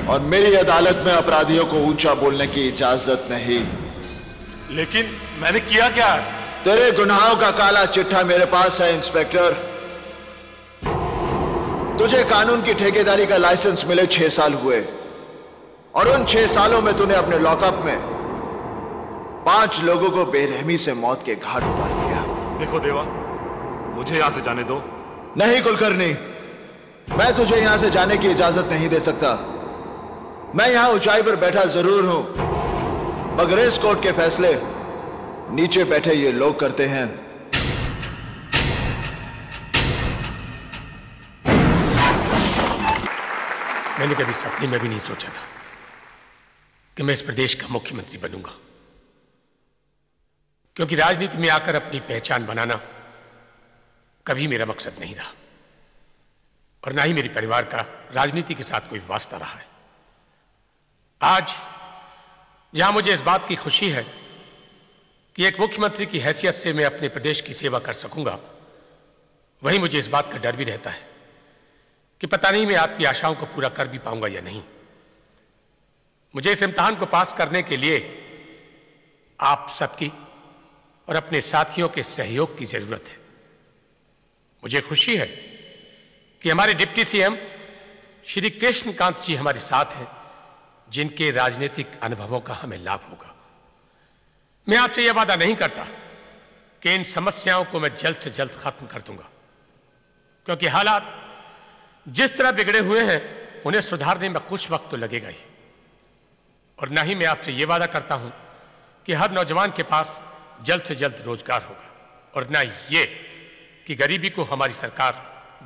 और मेरी अदालत में अपराधियों को ऊंचा बोलने की इजाजत नहीं। लेकिन मैंने किया क्या? तेरे गुनाहों का काला चिट्ठा मेरे पास है इंस्पेक्टर। तुझे कानून की ठेकेदारी का लाइसेंस मिले 6 साल हुए और उन 6 सालों में तूने अपने लॉकअप में 5 लोगों को बेरहमी से मौत के घाट उतार दिया। देखो देवा, मुझे यहां से जाने दो। नहीं कुलकर्णी, मैं तुझे यहां से जाने की इजाजत नहीं दे सकता। मैं यहां ऊंचाई पर बैठा जरूर हूं, मगर इस कोर्ट के फैसले नीचे बैठे ये लोग करते हैं। मैंने कभी सपने में भी नहीं सोचा था कि मैं इस प्रदेश का मुख्यमंत्री बनूंगा, क्योंकि राजनीति में आकर अपनी पहचान बनाना कभी मेरा मकसद नहीं रहा और ना ही मेरे परिवार का राजनीति के साथ कोई वास्ता रहा है। आज जहां मुझे इस बात की खुशी है कि एक मुख्यमंत्री की हैसियत से मैं अपने प्रदेश की सेवा कर सकूंगा, वहीं मुझे इस बात का डर भी रहता है कि पता नहीं मैं आपकी आशाओं को पूरा कर भी पाऊंगा या नहीं। मुझे इस इम्तिहान को पास करने के लिए आप सबकी और अपने साथियों के सहयोग की जरूरत है। मुझे खुशी है कि हमारे डिप्टी सीएम श्री कृष्णकांत जी हमारे साथ हैं, जिनके राजनीतिक अनुभवों का हमें लाभ होगा। मैं आपसे यह वादा नहीं करता कि इन समस्याओं को मैं जल्द से जल्द खत्म कर दूंगा, क्योंकि हालात जिस तरह बिगड़े हुए हैं उन्हें सुधारने में कुछ वक्त तो लगेगा ही। और ना ही मैं आपसे यह वादा करता हूं कि हर नौजवान के पास जल्द से जल्द रोजगार होगा, और ना ये कि गरीबी को हमारी सरकार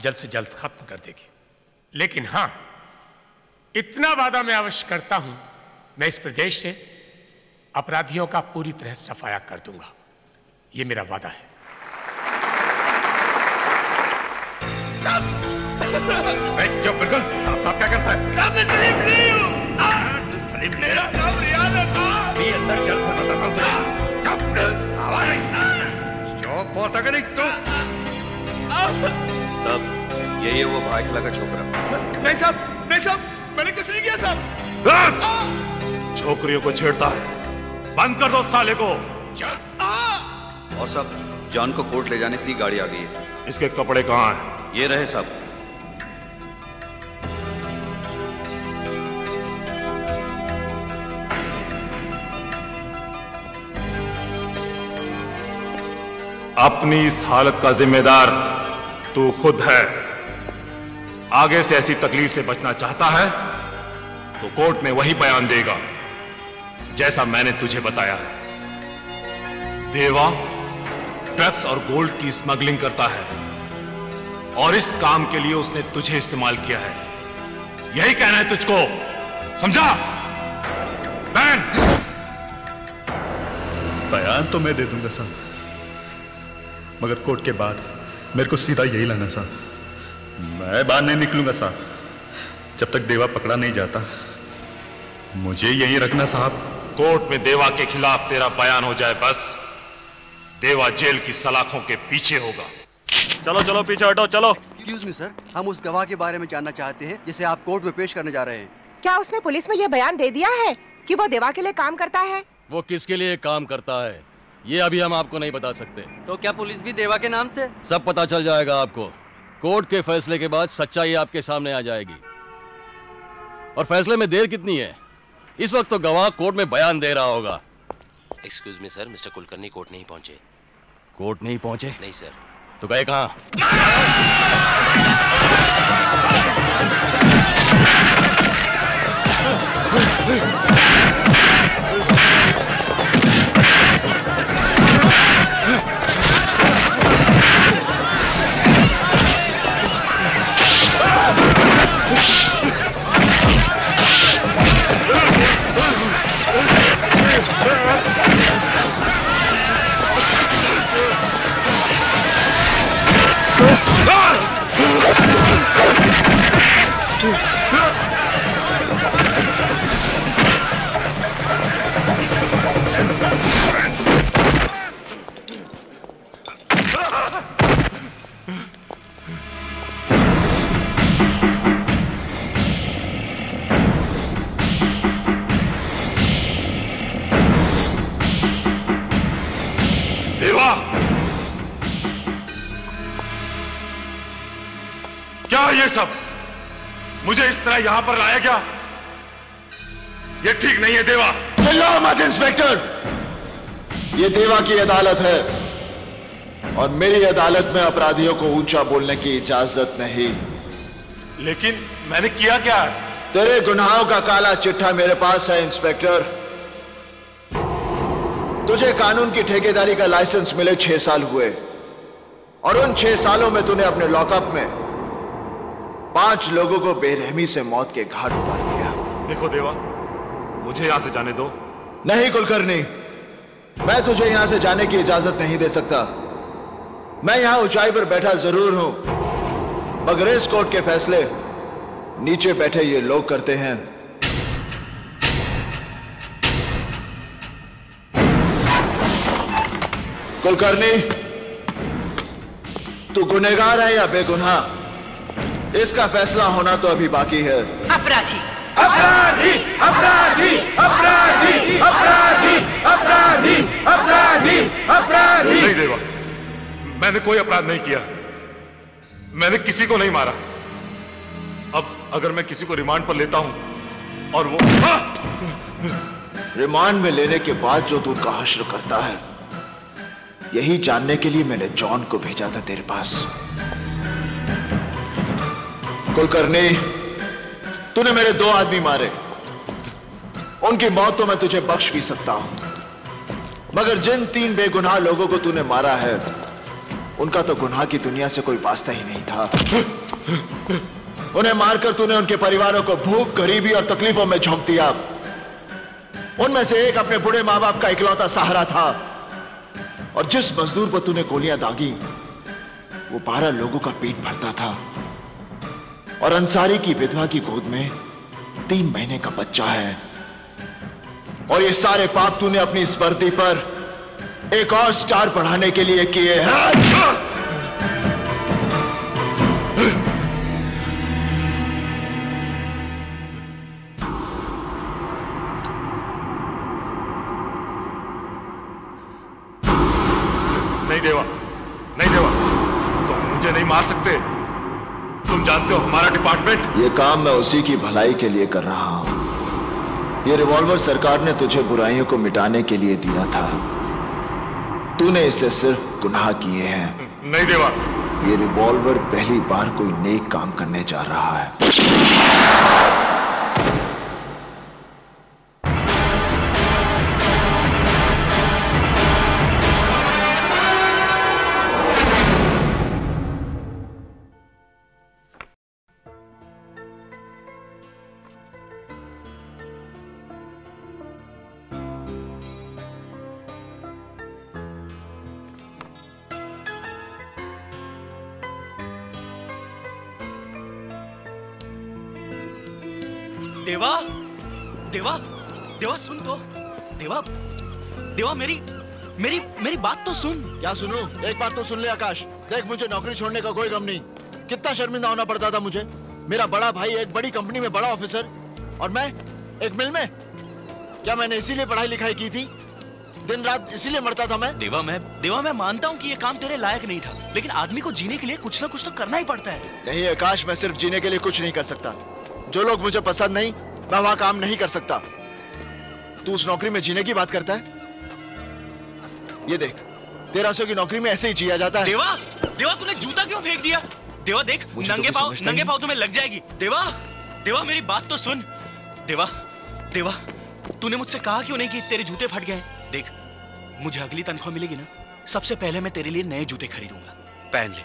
जल्द से जल्द खत्म कर देगी। लेकिन हां, इतना वादा मैं अवश्य करता हूं, मैं इस प्रदेश से अपराधियों का पूरी तरह सफाया कर दूंगा। यह मेरा वादा है। जो बिल्कुल साहब क्या करता है? साहब मैं सलीम नहीं हूं। सलीम ले रहा साहब, रियाज है साहब। मैं अंदर चल कर बताता हूं तुझे। कब आवाज नहीं जो पोता का नहीं तू। साहब यही है वो भाईखला का छोकरा। नहीं साहब, नहीं साहब, मैंने कुछ नहीं किया साहब। छोकरियों को छेड़ता है, बंद कर दो साले को। और साहब जॉन को कोर्ट ले जाने के लिए गाड़ी आ गई है। इसके कपड़े कहाँ हैं? ये रहे साहब। अपनी इस हालत का जिम्मेदार तू खुद है। आगे से ऐसी तकलीफ से बचना चाहता है तो कोर्ट में वही बयान देगा जैसा मैंने तुझे बताया है। देवा ड्रग्स और गोल्ड की स्मगलिंग करता है और इस काम के लिए उसने तुझे इस्तेमाल किया है। यही कहना है तुझको, समझा? बयान तो मैं दे दूंगा साहब, मगर कोर्ट के बाद मेरे को सीधा यही लाना साहब। मैं बाहर नहीं निकलूंगा साहब जब तक देवा पकड़ा नहीं जाता। मुझे यही रखना साहब। कोर्ट में देवा के खिलाफ तेरा बयान हो जाए, बस देवा जेल की सलाखों के पीछे होगा। चलो चलो पीछे हटो, चलो। एक्सक्यूज मी सर, हम उस गवाह के बारे में जानना चाहते हैं जिसे आप कोर्ट में पेश करने जा रहे हैं। क्या उसने पुलिस में यह बयान दे दिया है कि वो देवा के लिए काम करता है? वो किसके लिए काम करता है ये अभी हम आपको नहीं बता सकते। तो क्या पुलिस भी देवा के नाम से? सब पता चल जाएगा आपको। कोर्ट के फैसले के बाद सच्चाई आपके सामने आ जाएगी। और फैसले में देर कितनी है? इस वक्त तो गवाह कोर्ट में बयान दे रहा होगा। Excuse me sir, mister Kulkarni court नहीं पहुंचे। कोर्ट नहीं पहुंचे? नहीं सर। तो गए कहाँ? ये सब? मुझे इस तरह यहां पर लाया क्या? ये ठीक नहीं है देवा। चिल्लाओ मत इंस्पेक्टर, ये देवा की अदालत है और मेरी अदालत में अपराधियों को ऊंचा बोलने की इजाजत नहीं। लेकिन मैंने किया क्या? तेरे गुनाहों का काला चिट्ठा मेरे पास है इंस्पेक्टर। तुझे कानून की ठेकेदारी का लाइसेंस मिले 6 साल हुए और उन 6 सालों में तूने अपने लॉकअप में 5 लोगों को बेरहमी से मौत के घाट उतार दिया। देखो देवा, मुझे यहां से जाने दो। नहीं कुलकर्णी, मैं तुझे यहां से जाने की इजाजत नहीं दे सकता। मैं यहां ऊंचाई पर बैठा जरूर हूं, मगर इस कोर्ट के फैसले नीचे बैठे ये लोग करते हैं। कुलकर्णी, तू गुनहगार है या बेगुनाह, इसका फैसला होना तो अभी बाकी है। अपराधी अपराधी अपराधी अपराधी अपराधी अपराधी अपराधी अपराधी। नहीं देवा, मैंने कोई अपराध नहीं किया, मैंने किसी को नहीं मारा। अब अगर मैं किसी को रिमांड पर लेता हूं और वो रिमांड में लेने के बाद जो तू उनका हश्र करता है, यही जानने के लिए मैंने जॉन को भेजा था तेरे पास। कुलकर्णी, तूने मेरे 2 आदमी मारे, उनकी मौत तो मैं तुझे बख्श भी सकता हूं, मगर जिन 3 बेगुनाह लोगों को तूने मारा है, उनका तो गुनाह की दुनिया से कोई वास्ता ही नहीं था। उन्हें मारकर तूने उनके परिवारों को भूख, गरीबी और तकलीफों में झोंक दिया। उनमें से एक अपने बूढ़े मां बाप का इकलौता सहारा था और जिस मजदूर पर तूने गोलियां दागी, वो 12 लोगों का पेट भरता था और अंसारी की विधवा की गोद में 3 महीने का बच्चा है। और ये सारे पाप तूने अपनी इस वर्दी पर एक और स्टार बढ़ाने के लिए किए हैं। नहीं देवा, नहीं देवा, तुम मुझे नहीं मार सकते। तुम जानते हो हमारा डिपार्टमेंट। ये काम मैं उसी की भलाई के लिए कर रहा हूं। ये रिवॉल्वर सरकार ने तुझे बुराइयों को मिटाने के लिए दिया था, तूने इससे सिर्फ गुनाह किए हैं। नहीं देवा, ये रिवॉल्वर पहली बार कोई नेक काम करने जा रहा है। देवा, देवा, देवा सुन तो, देवा, देवा मेरी मेरी मेरी बात तो सुन। क्या सुनूं? एक बात तो सुन ले आकाश, देख मुझे नौकरी छोड़ने का कोई गम नहीं। कितना शर्मिंदा होना पड़ता था मुझे। मेरा बड़ा भाई एक बड़ी कंपनी में बड़ा ऑफिसर और मैं एक मिल में। क्या मैंने इसीलिए पढ़ाई लिखाई की थी? दिन रात इसीलिए मरता था मैं? देवा मैं मानता हूँ कि ये काम तेरे लायक नहीं था, लेकिन आदमी को जीने के लिए कुछ ना कुछ तो करना ही पड़ता है। नहीं आकाश, मैं सिर्फ जीने के लिए कुछ नहीं कर सकता। जो लोग मुझे पसंद नहीं, मैं वहां काम नहीं कर सकता। तू उस नौकरी में जीने की बात करता है? ये देख, 1300 की नौकरी में ऐसे ही जिया जाता है। देवा, देवा तूने जूता क्यों फेंक दिया? देवा देख, नंगे पाँव तुम्हें लग जाएगी। देवा, देवा मेरी बात तो सुन। देवा, देवा तूने मुझसे कहा क्यों नहीं कि तेरे जूते फट गए? देख, मुझे अगली तनख्वाह मिलेगी ना, सबसे पहले मैं तेरे लिए नए जूते खरीदूंगा, पहन ले।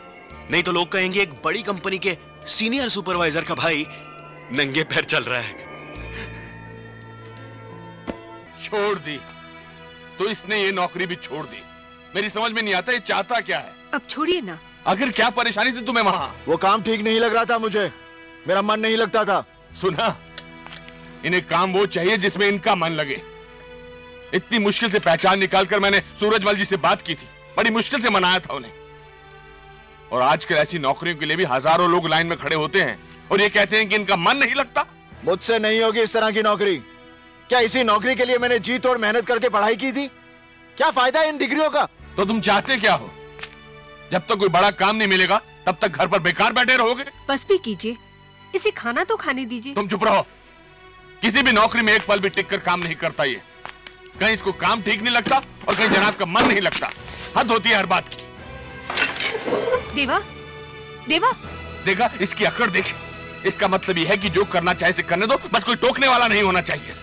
नहीं तो लोग कहेंगे एक बड़ी कंपनी के सीनियर सुपरवाइजर का भाई नंगे पैर चल रहा है। छोड़ दी तो इसने ये नौकरी भी छोड़ दी। मेरी समझ में नहीं आता ये चाहता क्या है। अब छोड़िए ना। आखिर क्या परेशानी थी तुम्हें वहां? वो काम ठीक नहीं लग रहा था मुझे, मेरा मन नहीं लगता था। सुना, इन्हें काम वो चाहिए जिसमें इनका मन लगे। इतनी मुश्किल से पहचान निकालकर मैंने सूरजमल जी से बात की थी, बड़ी मुश्किल से मनाया था उन्हें। और आजकल ऐसी नौकरियों के लिए भी हजारों लोग लाइन में खड़े होते हैं और ये कहते हैं कि इनका मन नहीं लगता। मुझसे नहीं होगी इस तरह की नौकरी। क्या इसी नौकरी के लिए मैंने जी तोड़ मेहनत करके पढ़ाई की थी? क्या फायदा इन डिग्रियों का? तो तुम चाहते क्या हो? जब तक कोई बड़ा काम नहीं मिलेगा तब तक घर पर बेकार बैठे रहोगे। बस भी कीजिए, इसे खाना तो खाने दीजिए। तुम चुप रहो। किसी भी नौकरी में एक पल भी टिक कर काम नहीं करता ये। कहीं इसको काम ठीक नहीं लगता और कहीं जनाब का मन नहीं लगता। हद होती है हर बात की। देवा, देवा, देखा इसकी अकड़ देख। इसका मतलब यह है कि जो करना चाहे इसे करने दो, बस कोई टोकने वाला नहीं होना चाहिए।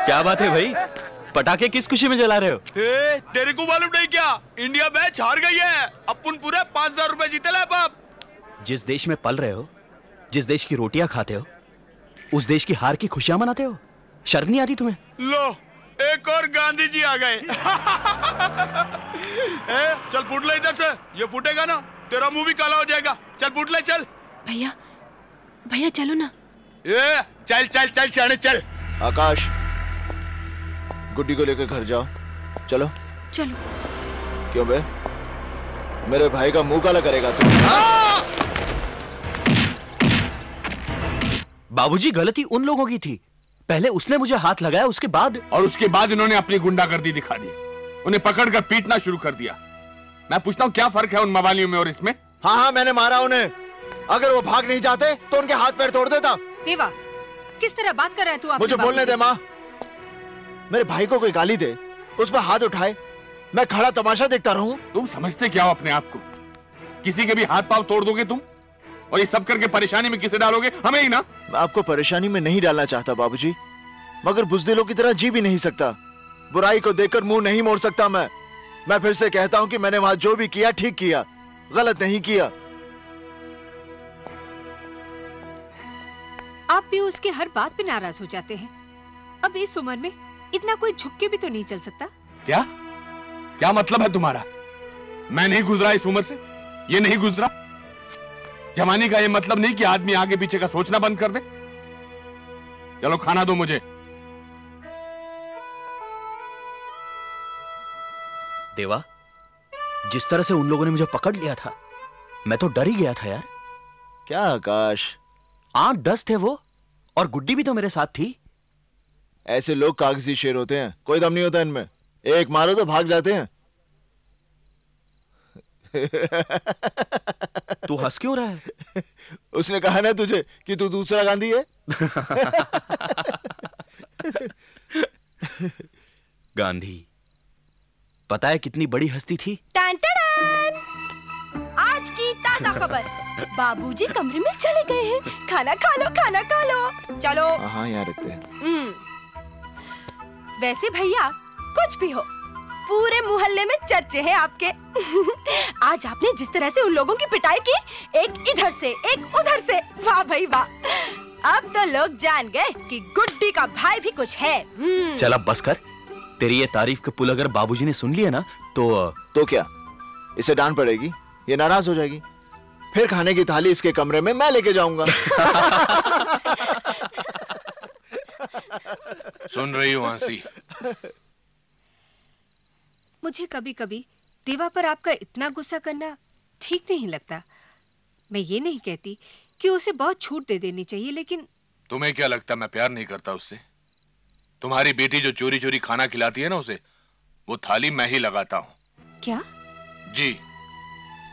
क्या बात है भाई, पटाखे किस खुशी में जला रहे हो? तेरे को मालूम नहीं क्या, इंडिया मैच हार गई है। अपन पूरे 5000 रुपए जीते ले बाप। जिस देश में पल रहे हो, जिस देश की रोटियां खाते हो, उस देश की हार की खुशियां मनाते हो। शर्म नहीं आती तुम्हें? लो, एक और गांधी जी आ गए। चल फूट ले इधर से, ये फूटेगा ना तेरा मुंह भी काला हो जाएगा। चल फूट ले, चल। भैया, भैया चलो ना। चल चल चल शाने चल। आकाश, गुड्डी को लेकर घर जाओ। चलो चलो। क्यों बे, मेरे भाई का मुंह काला करेगा तू? बाबूजी, गलती उन लोगों की थी। पहले उसने मुझे हाथ लगाया, उसके बाद उसके बाद इन्होंने अपनी गुंडागर्दी दिखा दी। उन्हें पकड़कर पीटना शुरू कर दिया। मैं पूछता हूँ क्या फर्क है उन मवालियों में और इसमें? हाँ, मैंने मारा उन्हें। अगर वो भाग नहीं जाते तो उनके हाथ पैर तोड़ देता। देवा, किस तरह बात कर रहा है तू? मुझे बोलने दे माँ। मेरे भाई को कोई गाली दे, उस पर हाथ उठाए, मैं खड़ा तमाशा देखता रहूं? तुम समझते क्या हो अपने आप को? किसी के भी हाथ पांव तोड़ दोगे तुम, और ये सब करके परेशानी में किसे डालोगे? हमें ही ना। मैं आपको परेशानी में नहीं डालना चाहता बाबूजी, मगर बुज़दिलों की तरह जी भी नहीं सकता। बुराई को देखकर मुंह नहीं मोड़ सकता मैं फिर से कहता हूं कि मैंने वहां जो भी किया ठीक किया, गलत नहीं किया। आप भी उसके हर बात पे नाराज हो जाते हैं। अब इस उम्र में इतना कोई झुक के भी तो नहीं चल सकता। क्या क्या मतलब है तुम्हारा? मैं नहीं गुजरा इस उम्र से, ये नहीं गुजरा। जवानी का ये मतलब नहीं कि आदमी आगे पीछे का सोचना बंद कर दे। चलो खाना दो मुझे। देवा, जिस तरह से उन लोगों ने मुझे पकड़ लिया था, मैं तो डर ही गया था यार। क्या आकाश? 8-10 थे वो, और गुड्डी भी तो मेरे साथ थी। ऐसे लोग कागजी शेर होते हैं, कोई दम नहीं होता इनमें। एक मारो तो भाग जाते हैं। तू हंस क्यों रहा है? उसने कहा ना तुझे कि तू दूसरा गांधी है। गांधी, पता है कितनी बड़ी हस्ती थी? टान टान! आज की ताजा खबर, बाबूजी कमरे में चले गए हैं। खाना खा लो, खाना खा लो। चलो। हाँ, यहाँ रखते हैं। वैसे भैया, कुछ भी हो, पूरे मोहल्ले में चर्चे हैं आपके। आज आपने जिस तरह से उन लोगों की पिटाई की, एक इधर से एक उधर से, वाह भाई वाह। अब तो लोग जान गए कि गुड्डी का भाई भी कुछ है। चल अब बस कर। तेरी ये तारीफ के पुल अगर बाबूजी ने सुन लिया ना तो क्या, इसे डांट पड़ेगी, ये नाराज हो जाएगी। फिर खाने की थाली इसके कमरे में मैं लेके जाऊंगा। सुन रही हो हंसी? मुझे कभी कभी देवा पर आपका इतना गुस्सा करना ठीक नहीं लगता। मैं ये नहीं कहती कि उसे बहुत छूट दे देनी चाहिए, लेकिन तुम्हें क्या लगता मैं प्यार नहीं करता उससे? तुम्हारी बेटी जो चोरी चोरी खाना खिलाती है ना उसे, वो थाली मैं ही लगाता हूँ। क्या? जी,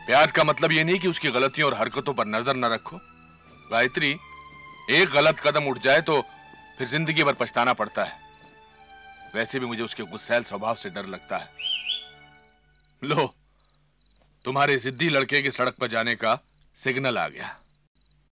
प्यार का मतलब ये नहीं कि उसकी गलतियों और हरकतों पर नजर न रखो। गायत्री, एक गलत कदम उठ जाए तो फिर जिंदगी भर पछताना पड़ता है। वैसे भी मुझे उसके गुस्सैल स्वभाव से डर लगता है। लो, तुम्हारे जिद्दी लड़के के सड़क पर जाने का सिग्नल आ गया।